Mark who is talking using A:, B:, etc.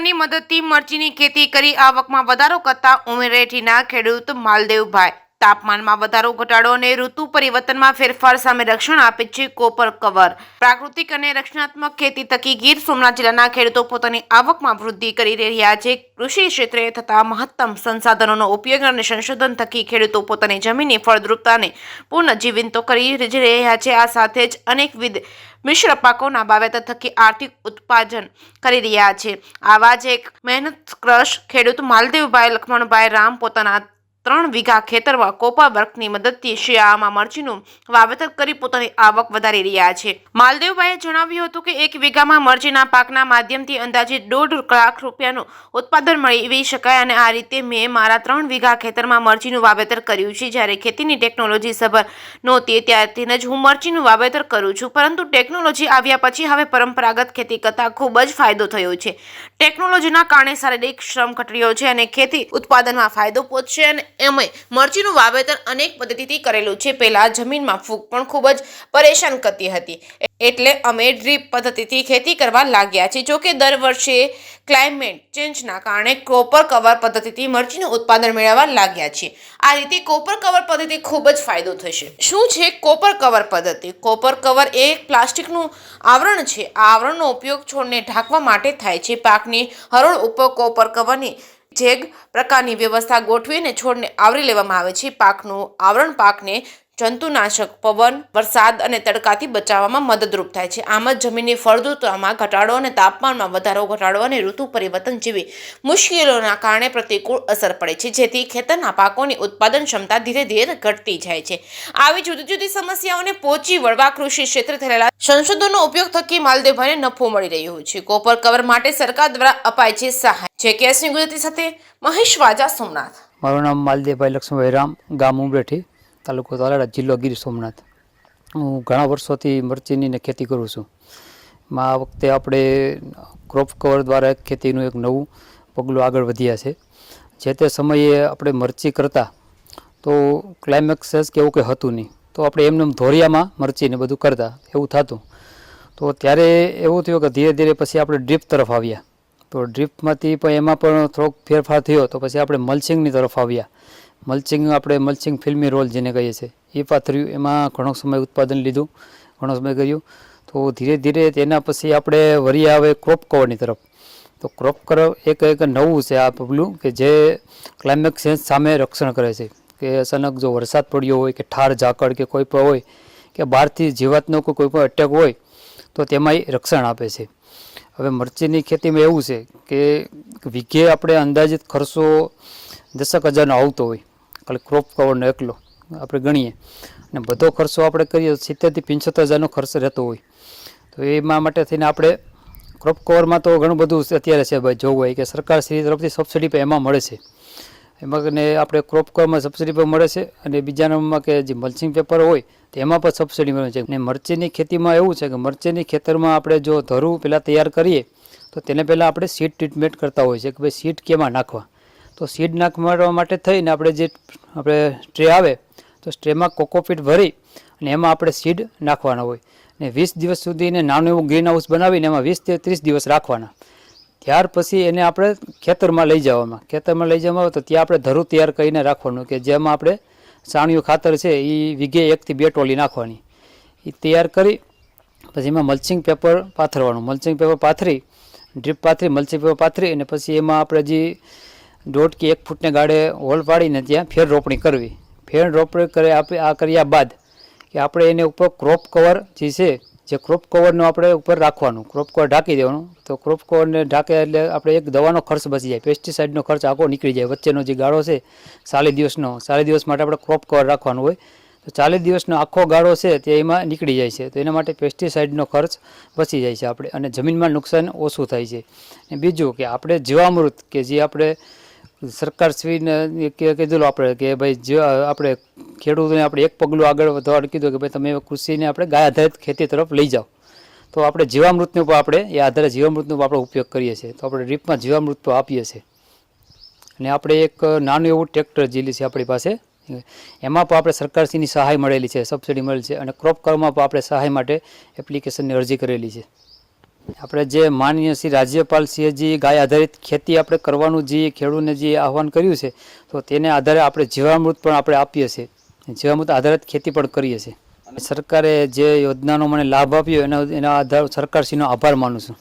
A: કવરની મદદથી મરચીની ખેતી કરી આવકમાં વધારો કરતા ઉમેરેઠીના ખેડૂત માલદેવભાઈ તાપમાનમાં વધારો ઘટાડો અને ઋતુ પરિવર્તનમાં ફેરફાર સામે રક્ષણ આપે છે કોપર કવર પ્રાકૃતિક અને રક્ષણાત્મક ખેતી થકી ગીર સોમનાથ જિલ્લાના ખેડૂતો પોતાની આવકમાં વૃદ્ધિ કરી રહ્યા છે. કૃષિ ક્ષેત્રે થતા મહત્તમ સંસાધનોનો ઉપયોગ અને સંશોધન થકી ખેડૂતો પોતાની જમીનની ફળદ્રુપતાને પુનઃજીવિત કરી રહ્યા છે. આ સાથે જ અનેકવિધ મિશ્ર પાકોના વાવેતર થકી આર્થિક ઉત્પાદન કરી રહ્યા છે. આવા જ એક મહેનતકશ ખેડૂત માલદેવભાઈ લખમણભાઈ રામ પોતાના 3 વીઘા ખેતરમાં કોપર વર્કની મદદથી શિયાળામાં મરચીનું વાવેતર કરી પોતાની આવક વધારી રહ્યા છે. માલદેવભાઈએ જણાવ્યું હતું કે 1 વીઘામાં મરચીના પાકના માધ્યમથી અંદાજિત 1.5 લાખ રૂપિયાનું ઉત્પાદન મેળવી શકાય અને આ રીતે મેં મારા 3 વીઘા ખેતરમાં મરચીનું વાવેતર કર્યું છે. જ્યારે ખેતીની ટેકનોલોજી સભર નહોતી ત્યારથી જ હું મરચીનું વાવેતર કરું છું, પરંતુ ટેકનોલોજી આવ્યા પછી હવે પરંપરાગત ખેતી કરતાં ખૂબ જ ફાયદો થયો છે. ટેકનોલોજીના કારણે શારીરિક શ્રમ ઘટ્યો છે અને ખેતી ઉત્પાદનમાં ફાયદો પહોંચશે અને અમે મરચીનું વાવેતર અનેક પદ્ધતિથી કરેલું છે. પહેલા જમીનમાં ફૂગ પણ ખૂબ જ પરેશાન કરતી હતી, એટલે અમે ડ્રીપ પદ્ધતિથી ખેતી કરવા લાગ્યા છીએ. જોકે દર વર્ષે ક્લાઇમેટ ચેન્જના કારણે કોપર કવર પદ્ધતિથી મરચીનું ઉત્પાદન મેળવવા લાગ્યા છીએ. આ રીતે કોપર કવર પદ્ધતિ ખૂબ જ ફાયદો થશે. શું છે કોપર કવર પદ્ધતિ? કોપર કવર એ એક પ્લાસ્ટિકનું આવરણ છે. આ આવરણનો ઉપયોગ છોડને ઢાંકવા માટે થાય છે. પાકની હરોળ ઉપર કોપર કવરની જેગ પ્રકારની વ્યવસ્થા ગોઠવીને છોડને આવરી લેવામાં આવે છે. પાકનું આવરણ પાકને જંતુનાશક, પવન, વરસાદ અને તડકાથી બચાવવામાં મદદરૂપ થાય છે. આમ જ જમીનની ફળદ્રુપતામાં ઘટાડો અને તાપમાનમાં વધારો ઘટાડો અને ઋતુ પરિવર્તન જેવી મુશ્કેલીઓના કારણે પ્રતિકૂળ અસર પડે છે, જેથી ખેતરના પાકોની ઉત્પાદન ક્ષમતા ધીરે ધીરે ઘટતી જાય છે. આવી જુદી જુદી સમસ્યાઓને પહોંચી વળવા કૃષિ ક્ષેત્રે થયેલા સંશોધનનો ઉપયોગ થકી માલદેવભાઈને નફો મળી રહ્યો છે. કોપર કવર માટે સરકાર દ્વારા અપાય છે સહાય. JKS ગુજરાતી સાથે મહેશ વાજા, સોમનાથ.
B: મારું નામ માલદેવભાઈ લક્ષ્મણભાઈ રામ, ગામ ઉમરેઠી, તાલુકો તાલાળા, જિલ્લો ગીર સોમનાથ. હું ઘણા વર્ષોથી મરચીની ખેતી કરું છું. આ વખતે આપણે ક્રોપ કવર દ્વારા એક ખેતીનું એક નવું પગલું આગળ વધ્યા છે. જે તે સમયે આપણે મરચી કરતા તો ક્લાઇમેક્સ કે એવું કંઈ હતું નહીં, તો આપણે એમને ધોરિયામાં મરચીને બધું કરતા એવું થતું. તો ત્યારે એવું થયું કે ધીરે ધીરે પછી આપણે ડ્રીપ તરફ આવ્યા. તો ડ્રીપમાંથી પણ એમાં પણ થોડોક ફેરફાર થયો, તો પછી આપણે મલ્ચિંગની તરફ આવ્યા. મલ્ચિંગ ફિલ્મી રોલ જેને કહીએ છીએ એ પાથર્યું. એમાં ઘણો સમય ઉત્પાદન લીધું, ઘણો સમય કર્યું. તો ધીરે ધીરે તેના પછી આપણે વળી આવે ક્રોપ કવરની તરફ. તો ક્રોપ કવર એક નવું છે આ પગલું કે જે ક્લાઇમેટ ચેન્જ સામે રક્ષણ કરે છે. કે અચાનક જો વરસાદ પડ્યો હોય કે ઠાર ઝાકળ કે કોઈ પણ હોય કે બહારથી જીવાતનો કોઈ પણ અટેક હોય તો તેમાં રક્ષણ આપે છે. હવે મરચીની ખેતીમાં એવું છે કે વીઘે આપણે અંદાજિત ખર્ચો 10,000નો આવતો હોય, ખાલી ક્રોપ કવરનો એકલો આપણે ગણીએ, અને બધો ખર્ચો આપણે કરીએ 70,000 થી 75,000નો ખર્ચ રહેતો હોય. તો એમાં માટે થઈને આપણે ક્રોપ કવરમાં તો ઘણું બધું અત્યારે છે ભાઈ, જોવું હોય કે સરકાર શ્રી તરફથી સબસિડી પણ એમાં મળે છે. એમાં ને આપણે ક્રોપ કવરમાં સબસિડી પણ મળે છે, અને બીજા નંબરમાં કે જે મલ્ચિંગ પેપર હોય તો એમાં પણ સબસિડી મળે છે. અને મરચીની ખેતીમાં એવું છે કે મરચીની ખેતરમાં આપણે જો ધરું પહેલાં તૈયાર કરીએ તો તેને પહેલાં આપણે સીડ ટ્રીટમેન્ટ કરતા હોય છે કે ભાઈ સીડ કેમાં નાખવા. તો સીડ નાખવા માટે થઈને આપણે ટ્રે આવે તો ટ્રેમાં કોકોપીટ ભરી અને એમાં આપણે સીડ નાખવાના હોય, ને 20 દિવસ સુધી એને નાનું એવું ગ્રીન હાઉસ બનાવીને એમાં 20 થી 30 દિવસ રાખવાના. ત્યાર પછી એને આપણે ખેતરમાં લઈ જવામાં આવે તો ત્યાં આપણે ધરું તૈયાર કરીને રાખવાનું કે જેમાં આપણે છાણિયું ખાતર છે એ વીઘે 1 થી 2 ટોલી નાખવાની. એ તૈયાર કરી પછી એમાં મલ્ચિંગ પેપર પાથરવાનું. મલ્ચિંગ પેપર પાથરી, ડ્રીપ પાથરી, મલ્ચિંગ પેપર પાથરી, અને પછી એમાં આપણે જે 1.5 કે 1 ફૂટને ગાળે હોલ પાડીને ત્યાં ફેર રોપણી કરવી. ફેર રોપણી કર્યા બાદ કે આપણે એને ઉપર ક્રોપ કવર જે છે, જે ક્રોપ કવરનો આપણે ઉપર રાખવાનું, ક્રોપ કવર ઢાંકી દેવાનું. તો ક્રોપ કવરને ઢાંકે એટલે આપણે એક દવાનો ખર્ચ બચી જાય, પેસ્ટિસાઇડનો ખર્ચ આખો નીકળી જાય. વચ્ચેનો જે ગાળો છે 40 દિવસનો, 40 દિવસ માટે આપણે ક્રોપ કવર રાખવાનું હોય. તો 40 દિવસનો આખો ગાળો છે તે એમાં નીકળી જાય છે. તો એના માટે પેસ્ટિસાઇડનો ખર્ચ બચી જાય છે આપણે, અને જમીનમાં નુકસાન ઓછું થાય છે. અને બીજું કે આપણે જીવામૃત કે જે આપણે સરકારશ્રીને કીધેલું આપણે કે ભાઈ જે આપણે ખેડૂતોને આપણે એક પગલું આગળ વધવાનું કીધું કે ભાઈ તમે કૃષિને આપણે ગાય આધારિત ખેતી તરફ લઈ જાઓ. તો આપણે જીવામૃતનો પણ આપણે એ આધારે જીવામૃતનો આપણે ઉપયોગ કરીએ છીએ. તો આપણે ડ્રીપમાં જીવામૃત પણ આપીએ છીએ. અને આપણે એક નાનું એવું ટ્રેક્ટર જીલી છે આપણી પાસે, એમાં પણ આપણે સરકારશ્રીની સહાય મળેલી છે, સબસિડી મળેલી છે. અને ક્રોપ કવરમાં પણ આપણે સહાય માટે એપ્લિકેશનની અરજી કરેલી છે. આપણે જે માનનીય શ્રી રાજ્યપાલ શ્રીએ ગાય આધારિત ખેતી આપણે કરવાનું જે ખેડૂતને જે આહવાન કર્યું છે તો તેને આધારે આપણે જીવામૃત પણ આપણે આપીએ છીએ, જીવામૃત આધારિત ખેતી પણ કરીએ છીએ. સરકારે જે યોજનાનો મને લાભ આપ્યો એના આધાર સરકારશ્રીનો આભાર માનું છું.